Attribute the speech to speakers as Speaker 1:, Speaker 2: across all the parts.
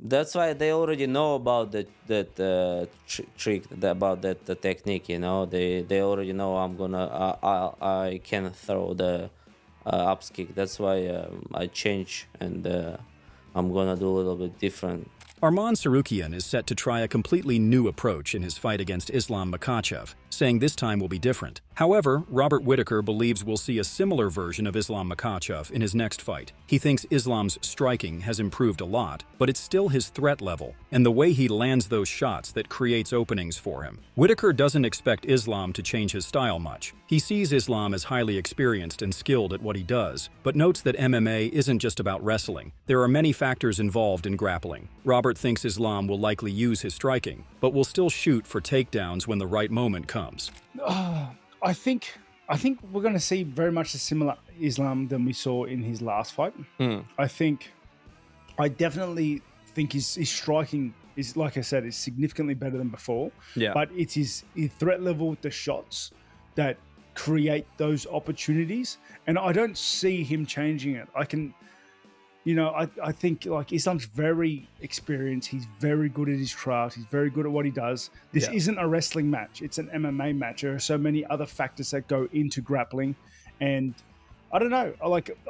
Speaker 1: That's why they already know about trick, about that the technique. They already know I'm gonna I can throw the ups kick. That's why I change, and I'm gonna do a little bit different.
Speaker 2: Arman Tsarukyan is set to try a completely new approach in his fight against Islam Makhachev, saying this time will be different. However, Robert Whittaker believes we'll see a similar version of Islam Makhachev in his next fight. He thinks Islam's striking has improved a lot, but it's still his threat level, and the way he lands those shots that creates openings for him. Whittaker doesn't expect Islam to change his style much. He sees Islam as highly experienced and skilled at what he does, but notes that MMA isn't just about wrestling. There are many factors involved in grappling. Robert thinks Islam will likely use his striking, but will still shoot for takedowns when the right moment comes.
Speaker 3: I think we're going to see very much a similar Islam than we saw in his last fight. I definitely think his striking is, like I said, is significantly better than before.
Speaker 2: Yeah.
Speaker 3: But it's his threat level with the shots that create those opportunities, and I don't see him changing it. I think like Islam's very experienced. He's very good at his craft. He's very good at what he does. This isn't a wrestling match. It's an MMA match. There are so many other factors that go into grappling, and I don't know.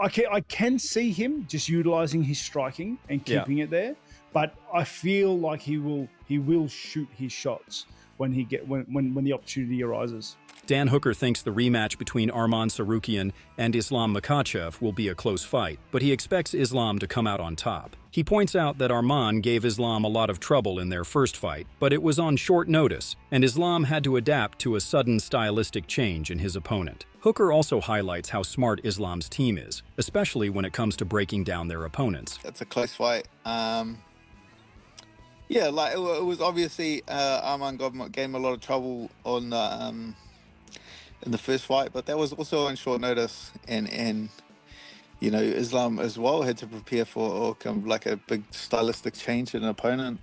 Speaker 3: I can see him just utilizing his striking and keeping it there, but I feel like he will shoot his shots when the opportunity arises.
Speaker 2: Dan Hooker thinks the rematch between Arman Tsarukyan and Islam Makhachev will be a close fight, but he expects Islam to come out on top. He points out that Arman gave Islam a lot of trouble in their first fight, but it was on short notice, and Islam had to adapt to a sudden stylistic change in his opponent. Hooker also highlights how smart Islam's team is, especially when it comes to breaking down their opponents.
Speaker 4: It's a close fight. It was obviously Arman gave him a lot of trouble on in the first fight, but that was also on short notice, and Islam as well had to prepare for kind of like a big stylistic change in an opponent.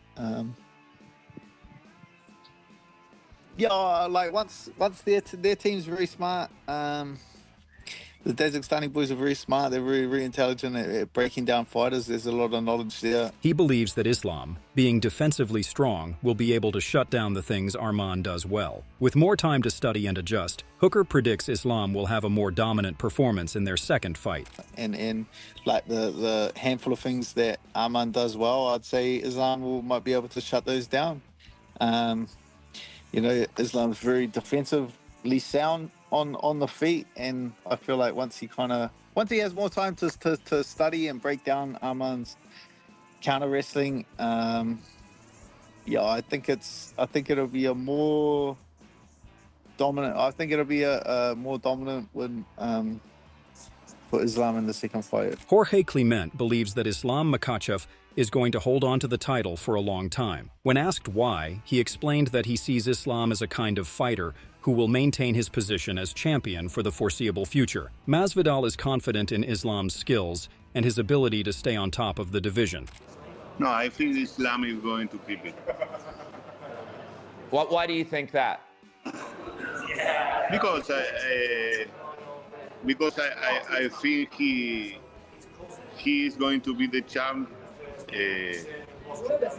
Speaker 4: Once their team's very smart. The Dagestan boys are very smart. They're very, very intelligent at breaking down fighters. There's a lot of knowledge there.
Speaker 2: He believes that Islam, being defensively strong, will be able to shut down the things Arman does well. With more time to study and adjust, Hooker predicts Islam will have a more dominant performance in their second fight.
Speaker 4: And like the handful of things that Arman does well, I'd say Islam might be able to shut those down. Islam's very defensively sound on the feet, and I feel like once he has more time to study and break down Arman's counter wrestling, I think it'll be a more dominant. I think it'll be a more dominant win for Islam in the second fight.
Speaker 2: Jorge Clement believes that Islam Makhachev is going to hold on to the title for a long time. When asked why, he explained that he sees Islam as a kind of fighter who will maintain his position as champion for the foreseeable future. Masvidal is confident in Islam's skills and his ability to stay on top of the division.
Speaker 5: No, I think Islam is going to keep it.
Speaker 6: Why do you think that?
Speaker 5: Because I think he is going to be the champ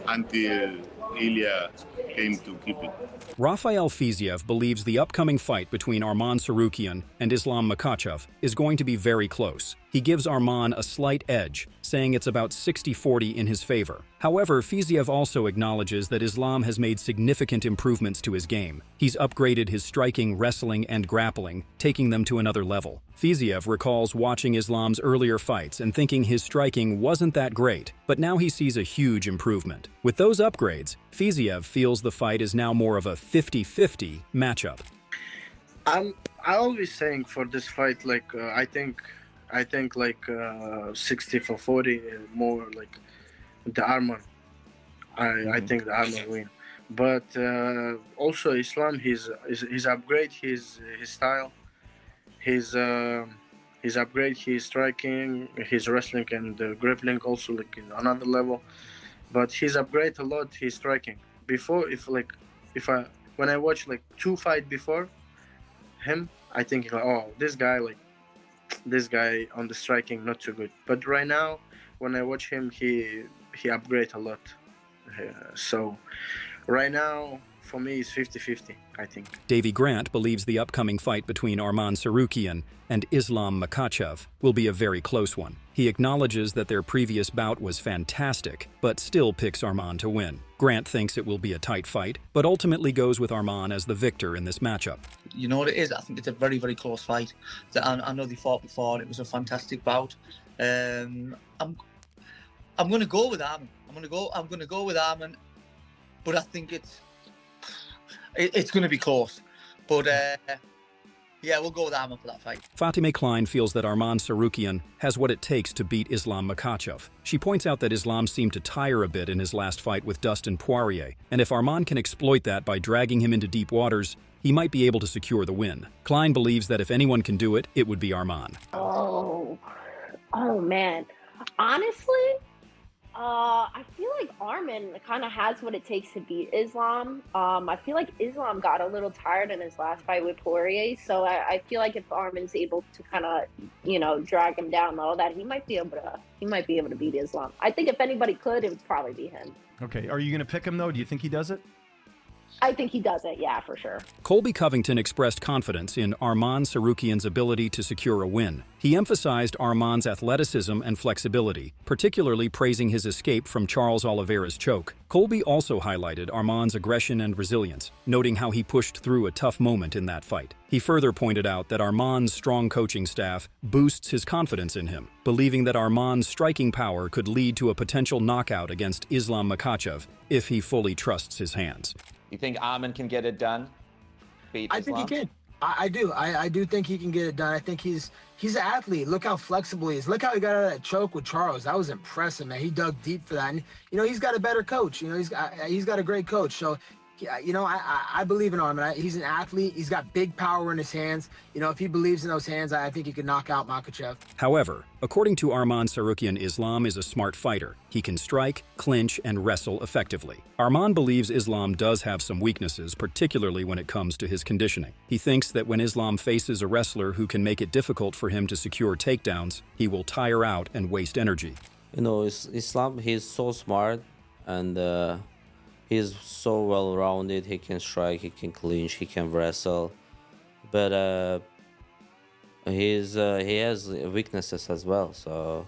Speaker 5: until Ilya came to keep it.
Speaker 2: Rafael Fiziev believes the upcoming fight between Arman Tsarukyan and Islam Makhachev is going to be very close. He gives Arman a slight edge, saying it's about 60-40 in his favor. However, Fiziev also acknowledges that Islam has made significant improvements to his game. He's upgraded his striking, wrestling, and grappling, taking them to another level. Fiziev recalls watching Islam's earlier fights and thinking his striking wasn't that great, but now he sees a huge improvement. With those upgrades, Fiziev feels the fight is now more of a 50-50 matchup.
Speaker 7: I always saying for this fight, I think 60-40, more like the Arman. I think the Arman win. But also Islam, he's upgrade his style. He's upgrade his striking, his wrestling and grappling also like in another level. But he's upgrade a lot his striking. Before, when I watch like two fight before him, I think this guy on the striking not too good. But right now, when I watch him, he upgrade a lot. So right now, for me, it's 50-50, I think.
Speaker 2: Davy Grant believes the upcoming fight between Arman Tsarukyan and Islam Makhachev will be a very close one. He acknowledges that their previous bout was fantastic, but still picks Arman to win. Grant thinks it will be a tight fight, but ultimately goes with Arman as the victor in this matchup.
Speaker 6: You know what it is? I think it's a very, very close fight. I know they fought before, and it was a fantastic bout. I'm going to go with Arman. I'm going to go with Arman, but I think it's going to be close. But yeah, we'll go with Arman for that fight.
Speaker 2: Fatime Klein feels that Arman Tsarukyan has what it takes to beat Islam Makhachev. She points out that Islam seemed to tire a bit in his last fight with Dustin Poirier, and if Arman can exploit that by dragging him into deep waters, he might be able to secure the win. Klein believes that if anyone can do it, it would be Arman.
Speaker 8: Oh man. Honestly, I feel like Arman kind of has what it takes to beat Islam. I feel like Islam got a little tired in his last fight with Poirier, so I feel like if Arman's able to kind of, drag him down low, that he might be able to beat Islam. I think if anybody could, it would probably be him.
Speaker 9: Okay, are you going to pick him though? Do you think he does it?
Speaker 8: I think he does it, yeah, for sure.
Speaker 2: Colby Covington expressed confidence in Arman Tsarukyan's ability to secure a win. He emphasized Arman's athleticism and flexibility, particularly praising his escape from Charles Oliveira's choke. Colby also highlighted Arman's aggression and resilience, noting how he pushed through a tough moment in that fight. He further pointed out that Arman's strong coaching staff boosts his confidence in him, believing that Arman's striking power could lead to a potential knockout against Islam Makhachev if he fully trusts his hands.
Speaker 10: You think Arman can get it done?
Speaker 11: I think he can. I do. I do think he can get it done. I think he's an athlete. Look how flexible he is. Look how he got out of that choke with Charles. That was impressive, man. He dug deep for that. And, he's got a better coach. He's got a great coach. So, I believe in Arman. He's an athlete. He's got big power in his hands. If he believes in those hands, I think he could knock out Makhachev.
Speaker 2: However, according to Arman Tsarukyan, Islam is a smart fighter. He can strike, clinch, and wrestle effectively. Arman believes Islam does have some weaknesses, particularly when it comes to his conditioning. He thinks that when Islam faces a wrestler who can make it difficult for him to secure takedowns, he will tire out and waste energy.
Speaker 1: Islam, he's so smart, and he's so well-rounded. He can strike, he can clinch, he can wrestle, but he has weaknesses as well. So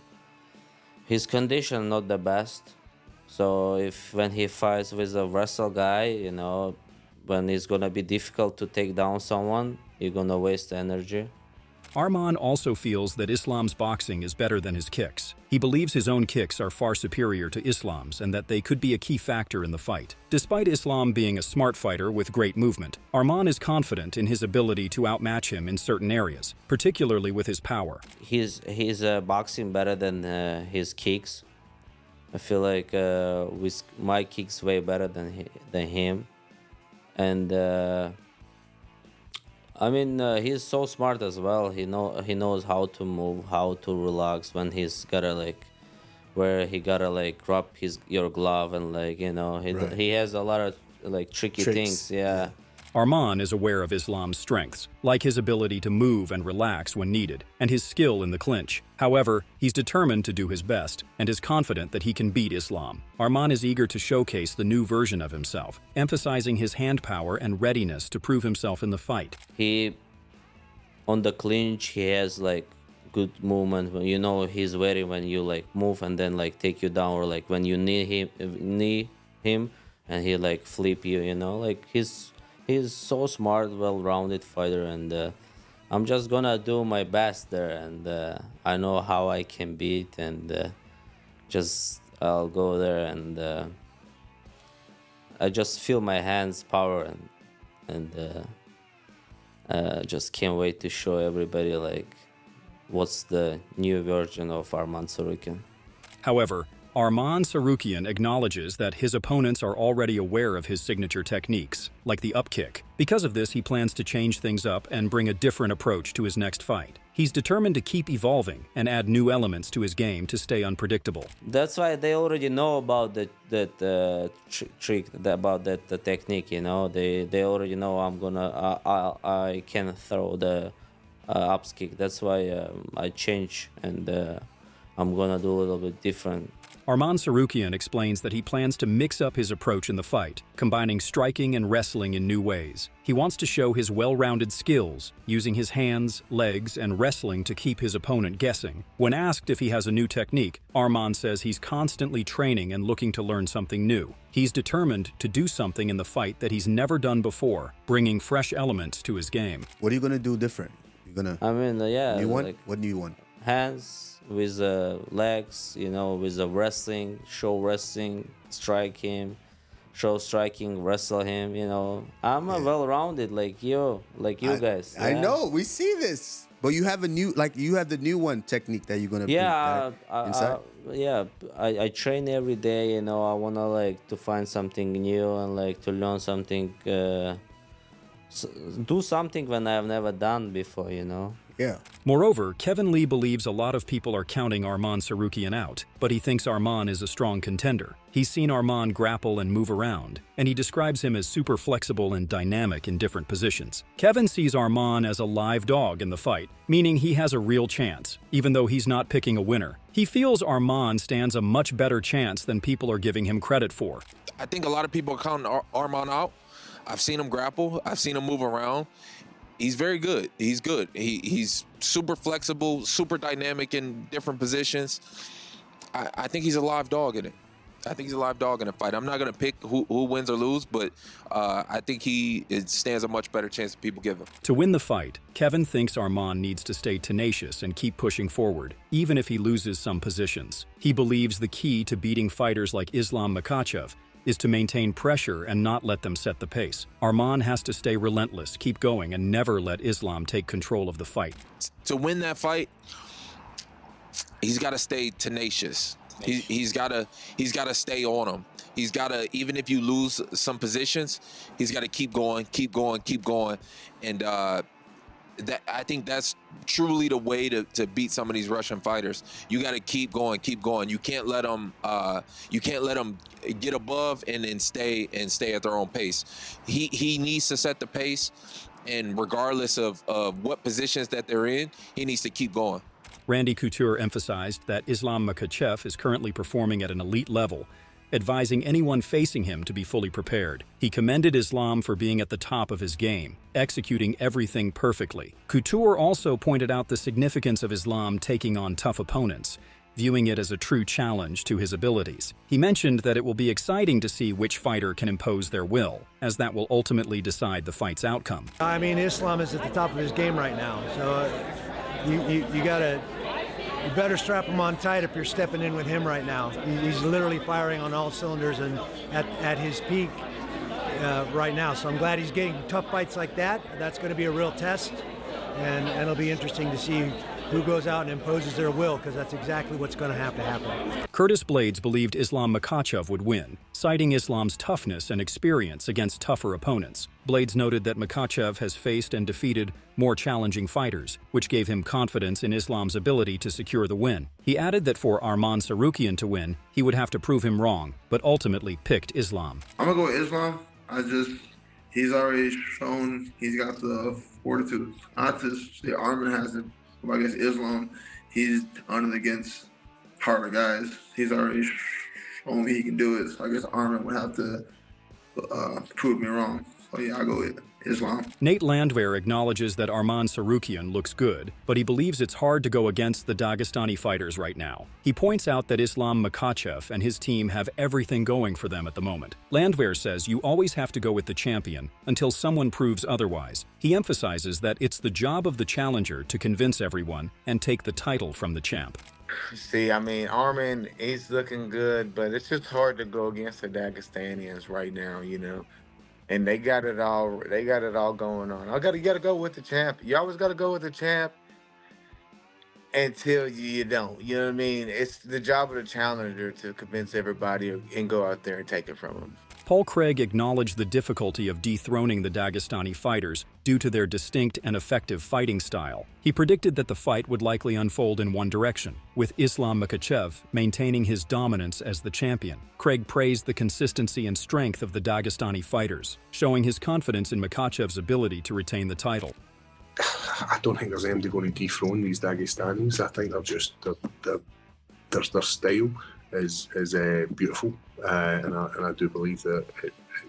Speaker 1: his condition not the best. So when he fights with a wrestle guy, when it's gonna be difficult to take down someone, you're gonna waste energy.
Speaker 2: Arman also feels that Islam's boxing is better than his kicks. He believes his own kicks are far superior to Islam's and that they could be a key factor in the fight. Despite Islam being a smart fighter with great movement, Arman is confident in his ability to outmatch him in certain areas, particularly with his power.
Speaker 1: He's boxing better than his kicks. I feel like with my kicks way better than him, and he's so smart as well. He knows how to move, how to relax when he's gotta where he gotta grab your glove and
Speaker 3: Right.
Speaker 1: he has a lot of tricky
Speaker 3: Tricks.
Speaker 1: things. Yeah.
Speaker 2: Arman is aware of Islam's strengths, like his ability to move and relax when needed, and his skill in the clinch. However, he's determined to do his best, and is confident that he can beat Islam. Arman is eager to showcase the new version of himself, emphasizing his hand power and readiness to prove himself in the fight.
Speaker 1: He, on the clinch, he has good movement. He's ready when you move and then take you down, or when you knee him and he flip you. He's so smart, well-rounded fighter, and I'm just gonna do my best there, and I know how I can beat, and I'll go there, and I just feel my hands power, and just can't wait to show everybody what's the new version of Arman Tsarukyan.
Speaker 2: However, Arman Tsarukyan acknowledges that his opponents are already aware of his signature techniques, like the upkick. Because of this, he plans to change things up and bring a different approach to his next fight. He's determined to keep evolving and add new elements to his game to stay unpredictable.
Speaker 1: That's why they already know about that trick, about that technique. They already know I can throw the ups kick. That's why I change, and I'm gonna do a little bit different.
Speaker 2: Arman Tsarukyan explains that he plans to mix up his approach in the fight, combining striking and wrestling in new ways. He wants to show his well-rounded skills, using his hands, legs, and wrestling to keep his opponent guessing. When asked if he has a new technique, Arman says he's constantly training and looking to learn something new. He's determined to do something in the fight that he's never done before, bringing fresh elements to his game.
Speaker 12: What are you gonna do different? You're gonna.
Speaker 1: I mean, yeah.
Speaker 12: You want?
Speaker 1: Like
Speaker 12: What do you want?
Speaker 1: hands with legs, with the wrestling, show wrestling, strike him, show striking, wrestle him. I'm a well-rounded like you guys.
Speaker 12: I know. We see this. But you have you have the new one technique that you're gonna.
Speaker 1: Yeah,
Speaker 12: inside.
Speaker 1: I train every day. I wanna to find something new and to learn something, do something when I have never done before.
Speaker 12: Yeah.
Speaker 2: Moreover, Kevin Lee believes a lot of people are counting Arman Tsarukyan out, but he thinks Arman is a strong contender. He's seen Arman grapple and move around, and he describes him as super flexible and dynamic in different positions. Kevin sees Arman as a live dog in the fight, meaning he has a real chance, even though he's not picking a winner. He feels Arman stands a much better chance than people are giving him credit for.
Speaker 13: I think a lot of people are counting Arman out. I've seen him grapple. I've seen him move around. He's very good. He's good. He's super flexible, super dynamic in different positions. I think he's a live dog in it. I think he's a live dog in a fight. I'm not going to pick who wins or lose, but I think it stands a much better chance than people give him.
Speaker 2: To win the fight, Kevin thinks Arman needs to stay tenacious and keep pushing forward, even if he loses some positions. He believes the key to beating fighters like Islam Makhachev is to maintain pressure and not let them set the pace. Arman has to stay relentless, keep going, and never let Islam take control of the fight.
Speaker 13: To win that fight, he's got to stay tenacious. He's got to stay on him. He's got to, even if you lose some positions, he's got to keep going, and I think that's truly the way to beat some of these Russian fighters. You got to keep going. You can't let them get above and then stay at their own pace. He needs to set the pace, and regardless of what positions that they're in, he needs to keep going.
Speaker 2: Randy Couture emphasized that Islam Makhachev is currently performing at an elite level, advising anyone facing him to be fully prepared. He commended Islam for being at the top of his game, executing everything perfectly. Couture also pointed out the significance of Islam taking on tough opponents, viewing it as a true challenge to his abilities. He mentioned that it will be exciting to see which fighter can impose their will, as that will ultimately decide the fight's outcome.
Speaker 14: I mean, Islam is at the top of his game right now, so you better strap him on tight if you're stepping in with him right now. He's literally firing on all cylinders and at his peak right now. So I'm glad he's getting tough fights like that. That's going to be a real test, and it'll be interesting to see who goes out and imposes their will, because that's exactly what's going to have to happen.
Speaker 2: Curtis Blades believed Islam Makhachev would win, citing Islam's toughness and experience against tougher opponents. Blades noted that Makhachev has faced and defeated more challenging fighters, which gave him confidence in Islam's ability to secure the win. He added that for Arman Tsarukyan to win, he would have to prove him wrong, but ultimately picked Islam.
Speaker 15: I'm going to go with Islam. He's already shown he's got the fortitude. Not to say Arman hasn't. I guess Islam, he's done it against harder guys. He's already shown me he can do it. So I guess Arman would have to prove me wrong. So yeah, I'll go with Islam.
Speaker 2: Nate Landwehr acknowledges that Arman Tsarukyan looks good, but he believes it's hard to go against the Dagestani fighters right now. He points out that Islam Makhachev and his team have everything going for them at the moment. Landwehr says you always have to go with the champion until someone proves otherwise. He emphasizes that it's the job of the challenger to convince everyone and take the title from the champ.
Speaker 16: See, I mean, Arman, he's looking good, but it's just hard to go against the Dagestanians right now, And they got it all. They got it all going on. You got to go with the champ. You always got to go with the champ until you don't. You know what I mean? It's the job of the challenger to convince everybody and go out there and take it from them.
Speaker 2: Paul Craig acknowledged the difficulty of dethroning the Dagestani fighters due to their distinct and effective fighting style. He predicted that the fight would likely unfold in one direction, with Islam Makhachev maintaining his dominance as the champion. Craig praised the consistency and strength of the Dagestani fighters, showing his confidence in Makhachev's ability to retain the title.
Speaker 17: I don't think there's anybody going to dethrone these Dagestanis. I think they're just their style is beautiful, and I do believe that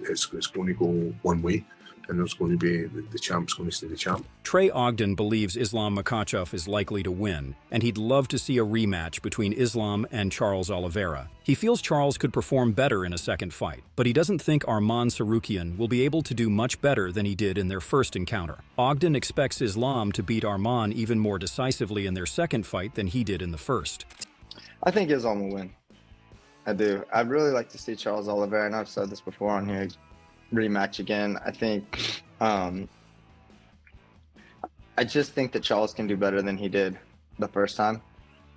Speaker 17: it's going to go one way, and it's going to be the champ's going to stay the champ.
Speaker 2: Trey Ogden believes Islam Makhachev is likely to win, and he'd love to see a rematch between Islam and Charles Oliveira. He feels Charles could perform better in a second fight, but he doesn't think Arman Tsarukyan will be able to do much better than he did in their first encounter. Ogden expects Islam to beat Arman even more decisively in their second fight than he did in the first.
Speaker 18: I think Islam will win. I do. I'd really like to see Charles Oliveira, and I've said this before on here, rematch again. I think I just think that Charles can do better than he did the first time.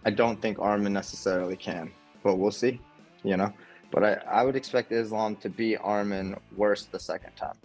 Speaker 18: I don't think Arman necessarily can, but we'll see, you know. But I would expect Islam to beat Arman worse the second time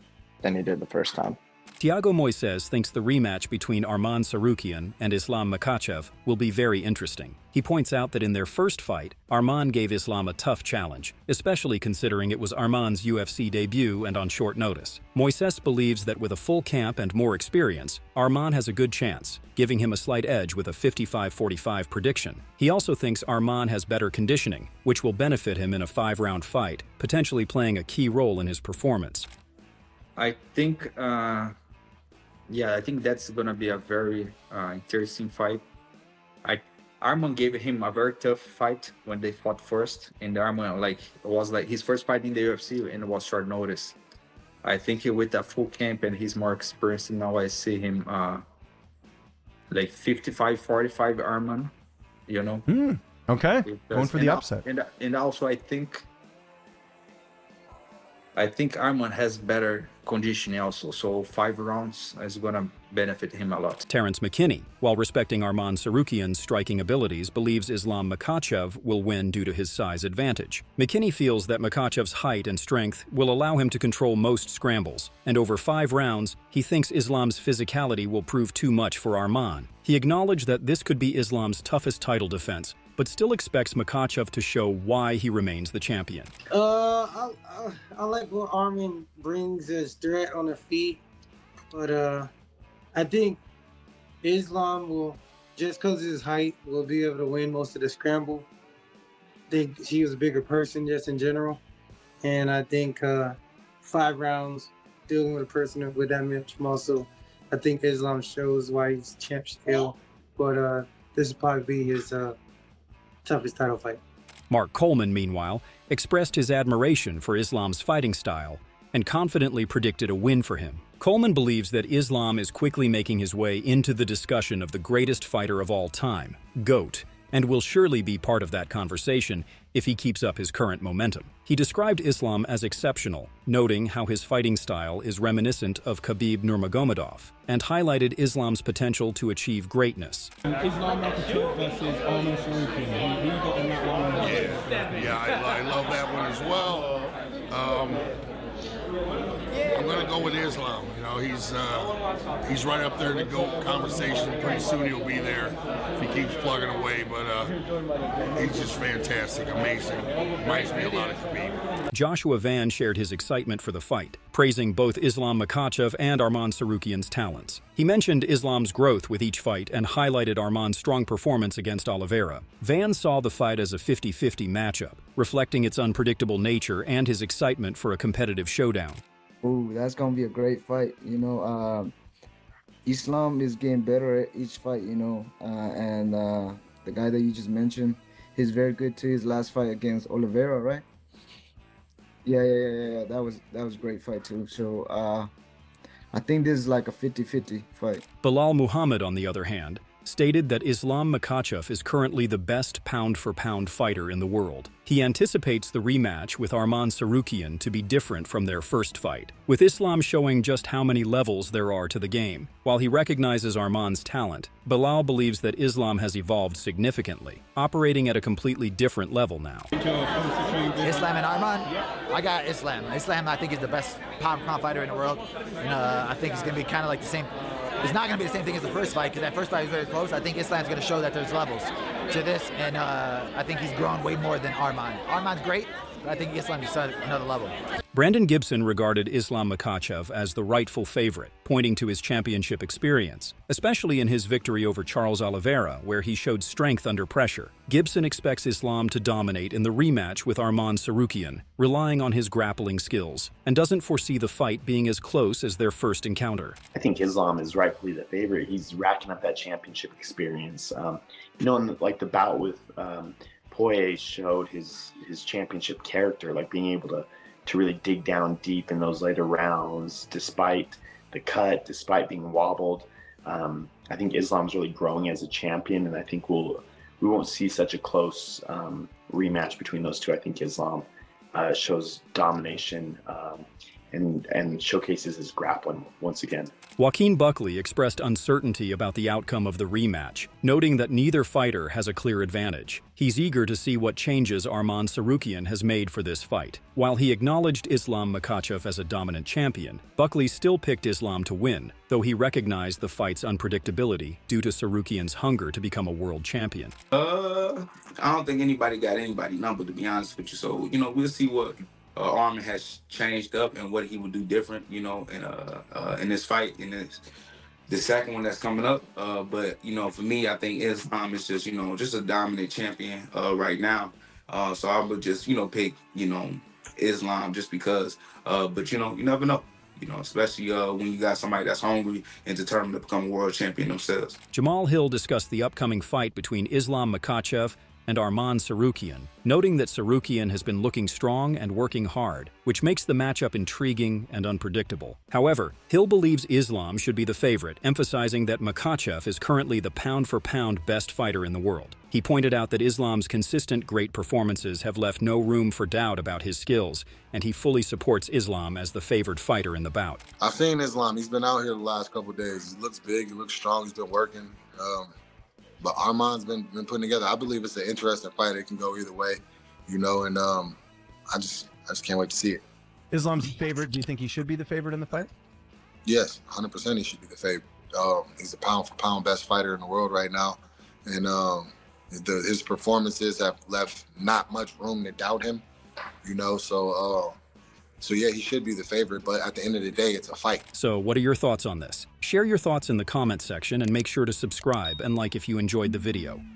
Speaker 18: than he did the first time.
Speaker 2: Thiago Moises thinks the rematch between Arman Tsarukyan and Islam Makhachev will be very interesting. He points out that in their first fight, Arman gave Islam a tough challenge, especially considering it was Arman's UFC debut and on short notice. Moises believes that with a full camp and more experience, Arman has a good chance, giving him a slight edge with a 55-45 prediction. He also thinks Arman has better conditioning, which will benefit him in a 5-round fight, potentially playing a key role in his performance.
Speaker 19: I think I think that's gonna be a very interesting fight. Arman gave him a very tough fight when they fought first, and Arman was his first fight in the UFC, and it was short notice. I think with a full camp and he's more experienced now, I see him 55-45 Arman, you know.
Speaker 9: Okay, going for the upset.
Speaker 19: And also I think Arman has better conditioning also, so 5 rounds is going to benefit him a lot.
Speaker 2: Terrence McKinney, while respecting Arman Tsarukyan's striking abilities, believes Islam Makhachev will win due to his size advantage. McKinney feels that Makhachev's height and strength will allow him to control most scrambles, and over 5 rounds, he thinks Islam's physicality will prove too much for Arman. He acknowledged that this could be Islam's toughest title defense, but still expects Makhachev to show why he remains the champion.
Speaker 20: I like what Arman brings as threat on the feet, but I think Islam will, just because of his height, will be able to win most of the scramble. I think he was a bigger person just in general, and I think 5 rounds dealing with a person with that much muscle, I think Islam shows why he's champ still, but this will probably be his toughest title fight.
Speaker 2: Mark Coleman, meanwhile, expressed his admiration for Islam's fighting style and confidently predicted a win for him. Coleman believes that Islam is quickly making his way into the discussion of the greatest fighter of all time, GOAT, and will surely be part of that conversation if he keeps up his current momentum. He described Islam as exceptional, noting how his fighting style is reminiscent of Khabib Nurmagomedov, and highlighted Islam's potential to achieve greatness.
Speaker 21: Islam Makhachev versus Arman Tsarukyan. Who you got in that one?
Speaker 22: Yeah, I love that one as well. I'm going to go with Islam. You know, he's right up there in the GOAT conversation. Pretty soon he'll be there if he keeps plugging away. But he's just fantastic, amazing. Reminds me a lot of Khabib.
Speaker 2: Joshua Van shared his excitement for the fight, praising both Islam Makhachev and Arman Tsarukyan's talents. He mentioned Islam's growth with each fight and highlighted Arman's strong performance against Oliveira. Van saw the fight as a 50-50 matchup, reflecting its unpredictable nature and his excitement for a competitive showdown.
Speaker 23: Ooh, that's gonna be a great fight. You know, Islam is getting better at each fight. You know, and the guy that you just mentioned, he's very good too. His last fight against Oliveira, right? Yeah. That was a great fight too. So I think this is like a 50-50 fight.
Speaker 2: Bilal Muhammad, on the other hand, stated that Islam Makhachev is currently the best pound-for-pound fighter in the world. He anticipates the rematch with Arman Tsarukyan to be different from their first fight, with Islam showing just how many levels there are to the game. While he recognizes Arman's talent, Bilal believes that Islam has evolved significantly, operating at a completely different level now.
Speaker 24: Islam and Arman? I got Islam. Islam, I think, is the best pound-for-pound fighter in the world. And I think it's going to be kind of like the same. It's not going to be the same thing as the first fight, because that first fight was very close. I think Islam's going to show that there's levels to this, and I think he's grown way more than Arman. Arman's great, I think Islam is at another level.
Speaker 2: Brandon Gibson regarded Islam Makhachev as the rightful favorite, pointing to his championship experience, especially in his victory over Charles Oliveira, where he showed strength under pressure. Gibson expects Islam to dominate in the rematch with Arman Tsarukyan, relying on his grappling skills, and doesn't foresee the fight being as close as their first encounter.
Speaker 4: I think Islam is rightfully the favorite. He's racking up that championship experience. In the bout with Poirier showed his championship character, like being able to really dig down deep in those later rounds, despite the cut, despite being wobbled. I think Islam's really growing as a champion, and I think we won't see such a close rematch between those two. I think Islam shows domination and showcases his grappling once again.
Speaker 2: Joaquin Buckley expressed uncertainty about the outcome of the rematch, noting that neither fighter has a clear advantage. He's eager to see what changes Arman Tsarukyan has made for this fight. While he acknowledged Islam Makhachev as a dominant champion, Buckley still picked Islam to win, though he recognized the fight's unpredictability due to Tsarukyan's hunger to become a world champion.
Speaker 5: I don't think anybody got anybody number, to be honest with you. So, we'll see what Arman has changed up and what he would do different, in this fight, in the second one that's coming up. But for me, I think Islam is just a dominant champion right now. So I would just pick Islam just because. But you never know. Especially when you got somebody that's hungry and determined to become a world champion themselves.
Speaker 2: Jamal Hill discussed the upcoming fight between Islam Makhachev and Arman Tsarukyan, noting that Tsarukyan has been looking strong and working hard, which makes the matchup intriguing and unpredictable. However, Hill believes Islam should be the favorite, emphasizing that Makhachev is currently the pound-for-pound best fighter in the world. He pointed out that Islam's consistent great performances have left no room for doubt about his skills, and he fully supports Islam as the favored fighter in the bout.
Speaker 6: I've seen Islam. He's been out here the last couple of days. He looks big. He looks strong. He's been working. But Arman's been putting together. I believe it's an interesting fight. It can go either way, and I just can't wait to see it.
Speaker 9: Islam's favorite. Do you think he should be the favorite in the fight?
Speaker 6: Yes, 100% he should be the favorite. He's a pound-for-pound best fighter in the world right now, and his performances have left not much room to doubt him. So yeah, he should be the favorite, but at the end of the day, it's a fight.
Speaker 2: So what are your thoughts on this? Share your thoughts in the comment section and make sure to subscribe and like if you enjoyed the video.